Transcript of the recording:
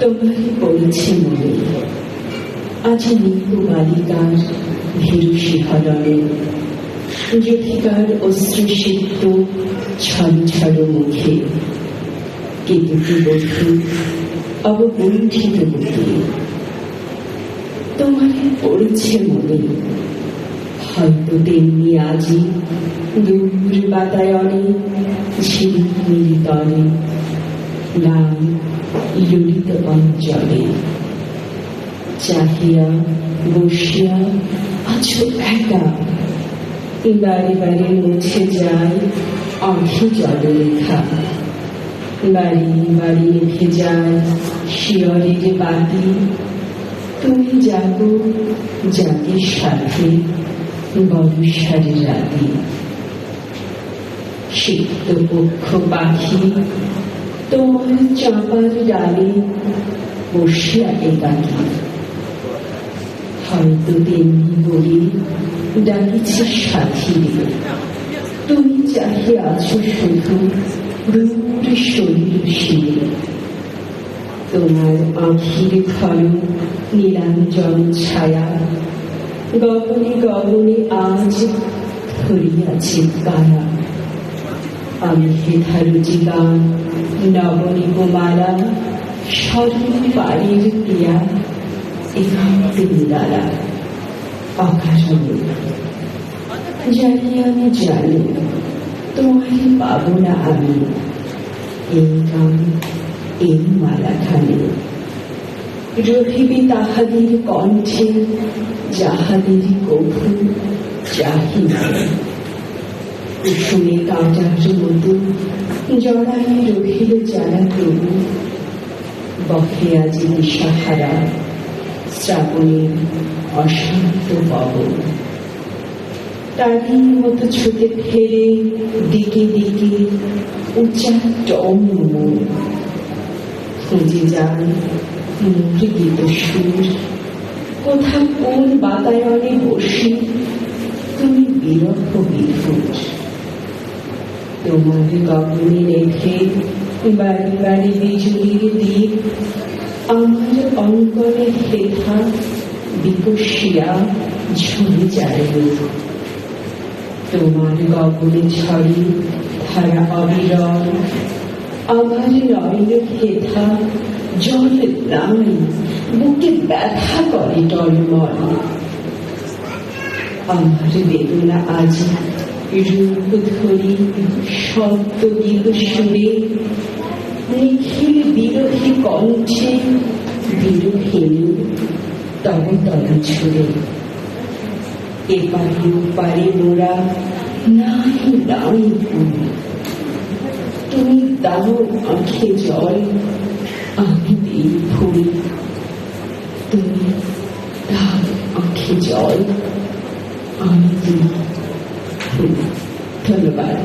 তোমারই পড়েছে মনে আজ নিত্য বালিকার ভীরু শিহরণে, যথিকার অশ্রুসিক্ত ছল ছল মুখে, কেতুকী বধূ অবগুণ্ঠিত মুখে। তোমারই পড়েছে মনে হয়তো তেমনি আজি দূর বাতায়নে ঝিলিমিলি তলে নাম ললিত অঞ্চলে। চাহিয়া বসিয়া আছো একা, বাড়ি বাড়ি মুছে যায় আঁখি জলরেখা। বাড়ি বাড়ি রেখে যায় শিয়রের বাতি, তুমি জাগো জাতির সাথে বর্ষার রাতে। সিক্ত পক্ষ পাখি তোমার চাঁপার ডালে বসিয়া একাকী, হয়তো তেমনি বলে ডাকিছে সাথী। তুমি চাহিয়ে আছো শুধু দূর শরীর শিরে, তোমার আঁখির ঘন নীলাঞ্জন ছায়া গগনে গগনে আজ ধরিয়াছে কারা। আমি হেথারুচি গান নবনীপমালা স্মরণ বাড়ির প্রিয়া একান্তে নিরালা অকারণে। জানি আমি জানি তোমায় পাবো না আমি, এই গান এই মালাখানে রহিবে তাহাদের কণ্ঠে যাহাদের কভু চাহিনা। কুসুমে কাঁটার মতো জড়াই রহিল যারা তবু, বহে আজি নিশাহারা শ্রাবণের অশান্ত পবন। তারই মতো ছুটে ফেরে দিকে দিকে উচ্চার টম মন, খুঁজে যান মৃগীত সুর কোথা কোন বাতায়নে বসে তুমি বিরহ বিভুর। তোমার গগনে রেখে বাড়ি বাড়ি বিজুলির দ্বীপ, আমার অঙ্গনে হেথা বিকশিয়া ঝরে যায়। তোমার গগনে ঝরে ধারা অবিরল, আমার নয়নে হেথা জল নাই, বুকে ব্যথা করে টলমল। আমার বেদনা আজ রূপ ধরি শব্দ গীত সুরে, নিখিল বিরোহী কণ্ঠে বিরোহিনী তব তব ছুড়ে। এপারে ওপারে মোরা নাই নাই তুমি দাও আঁখে জল, আমি দিই ফুল। তুমি দাও আঁখে জল, আমি দিই ফুল। ধন্যবাদ।